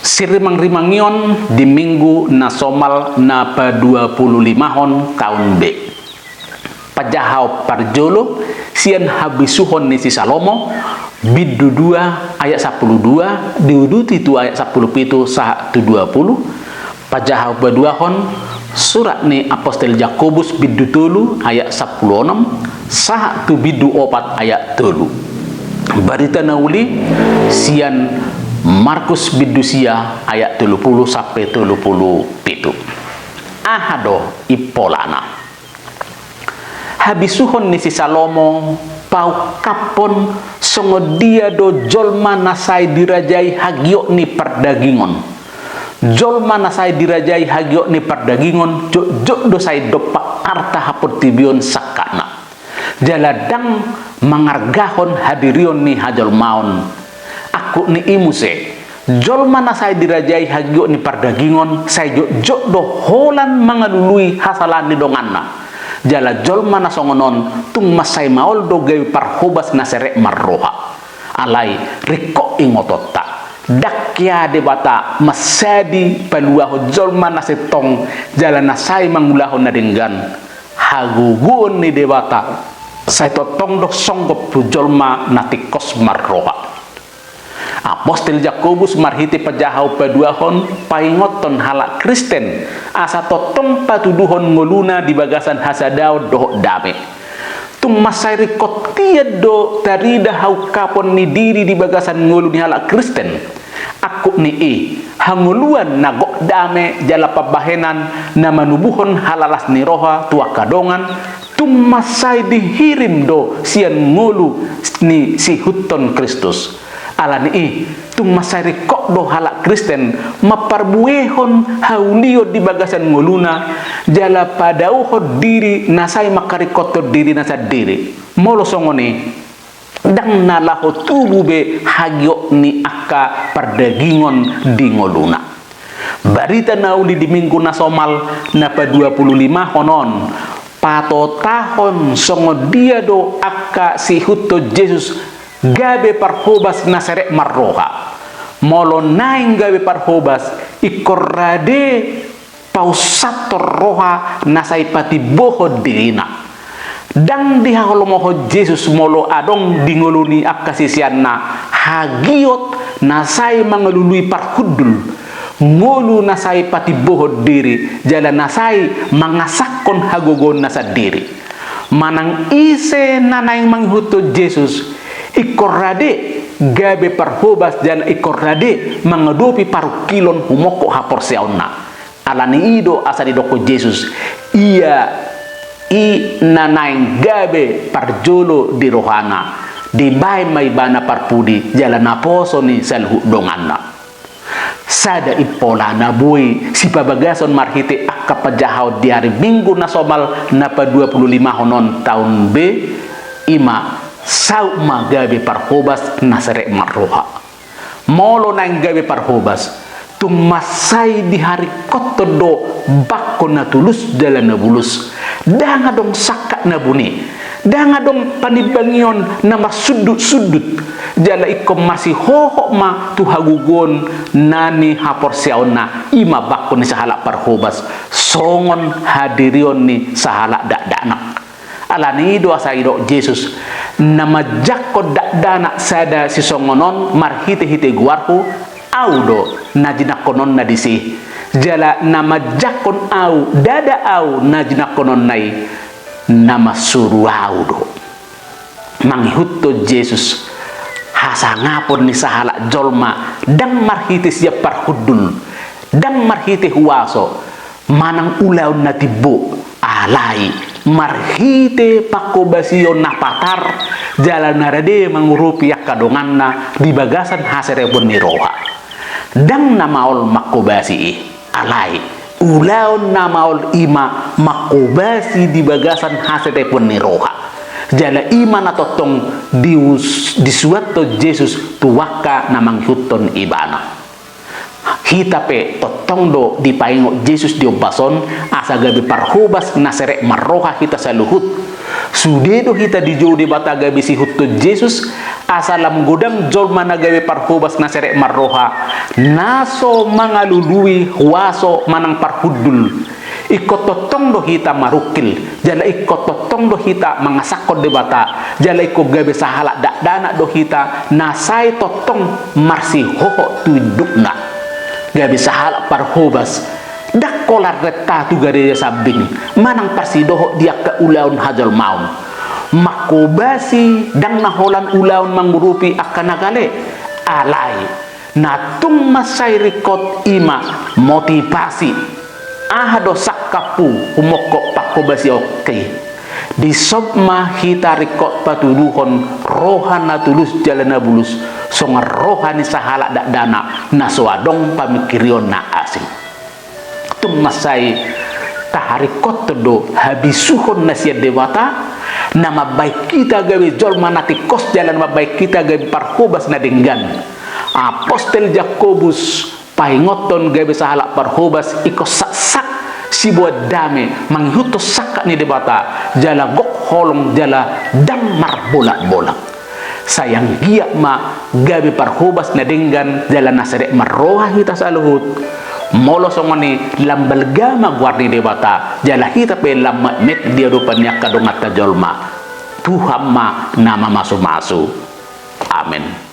Sirimang-rimangion di Minggu nasional na pa-25 tahun B. Pajahaw parjolo sian habisuhon ni si Salomo biddu 2 ayat 12 diuduti tu ayat 17 sah 20. Pajahaw baduahon surat ni Apostel Yakobus biddu 3 ayat 16 sah tu biddu 4 ayat 3. Barita nauli sian Markus bidusia ayat 30 sampai 37. Ahado ipolana. Habisuhon ni si Salomo pau kapon songo dia do jolma nasai dirajai hagio ni perdagingon. Jolma nasai dirajai hagio ni perdagingon jok do sai dopak arta hapot tibion sakana. Jaladang mangargahon hadirion ni hajol maun. Aku ni imuse jolma na saya dirajai hagio ni perdagingon saya jok do holan mangalului hasalan ni donganna jala jolma na songonon tung masai maol do gawi parhobas na serek marroha alai riko ingotota dakya debata masadi paluaho jolma na setong jala na sai mangulahon na denggan hagugun ni debata saya totong do songgop tu jolma na tikos marroha. Apostel Yakobus marhiti pajahaw paduahon paingoton halak Kristen asa totong patuduhon ngoluna di bagasan hasadaw doh dame tung masairi kotiad do tarida hau kapon ni diri di bagasan ngolu ni halak Kristen aku ni hanguluan nagok dame jala pabahenan na manubuhon halalas ni roha tua kadongan tung masai dihirim do sian ngolu ni si huton Kristus alani tung masari kok do halak Kristen maparbuehon haulio di bagasan ngoluna jala padauho diri nasai makari kotor diri nasa diri molo songoni dang nalaho tubube hagyo ni akka perdagingon di ngoluna. Barita nauli di Minggu nasional na pa 25 honon patotahon songo dia do akka si huto Jesus gabe parhobas nasarek marroha molo naing gabe parhobas ikorrade pausator roha nasai pati boho dirina dang dihalomoho Jesus molo adong dingoluni akasisianna hagiot nasai mangalului parhudul ngolu nasai pati boho diri jala nasai mangasakon hagogon nasa diri manang ise nanaing manghuto Jesus ikorrade gabe parhobas dan ikorrade mengedopi paru kilon humoko hapor seauna alani ido asadi doko Jesus iya i nanaing gabe parjolo di rohana di bay may bana parpudi jala naposo ni salhu donganna sada ipolana boy si pabagason marhite akka pajahaw di hari Minggu nasional na pa 25 honon tahun B ima sauma gabe parhobas nasarek marroha molo nang gabe parhobas tung masai di hari kotodo bakko na tulus dalam nabulus danga dong sakak nabuni danga dong panibangion na masudut-sudut jala ikom masih hoho ma tu hagugon nani hapor siauna ima bakko ni sahala parhobas songon hadirion ni sahala dak-danak alani do asaido Jesus nama jakko dak-danak sada si songonon marhite-hite guarhu audo najinakonon nadisi jala nama jakon au dada au najinakonon nai nama suru audo manghutto Jesus hasangapon ni sahala jolma dang marhite siap parhudul dang marhite huwaso manang ulaw natibo alai marhite pakobasio napatar jalan narade mangurupi kadonganna di bagasan haserebon niroha dang namaol makobasi alai ulaon namaol ima makobasi di bagasan haserebon niroha jala ima natotong disuato Jesus tuwaka namang huton ibana hitape totongdo di paingo Jesus diobason asa gabi parhubas nasere marroha hita saluhut Sudedo hita di jodi bata gabi si hutto Jesus asalam godang jolma na gabi parhubas na serek marroha naso mangalului waso manang parhudul ikototong do hita marukil jala ikototong do hita mangasakot de bata jala iko gabi sahala dak dana do hita nasai totong marsi hoho tudukna gabi sahala parhubas dak kolar reta tu gade sabing manang pasidoho dia ke ulaun hajal maun makobasi dang naholan ulaun mangrupi akan nagale alai natung masai rikot ima motivasi ahado sakapu umoko pakobasi oke di sobma hita rikot patuduhon rohana tulus jalana bulus songar rohani sahala dak dana naswadong pamikirion na asing masai taharikot do habisuhon nasiat dewata nama baik kita gawe jolma nati kos jalan baik kita gawe parhubas na denggan apostel Jakobus paingoton gawe sahala parhubas ikos sak si buat dame manghutos sak ni debata jala gok holong jala dam mar bolak-bolak sayang giyak ma gawe parhubas na denggan jala nasarek marroha hita saluhut molo songoni lambal gama guardi debata jala hita pe lamma net dia rupanya kadongat jolma Tuhan ma nama masu-masu amin.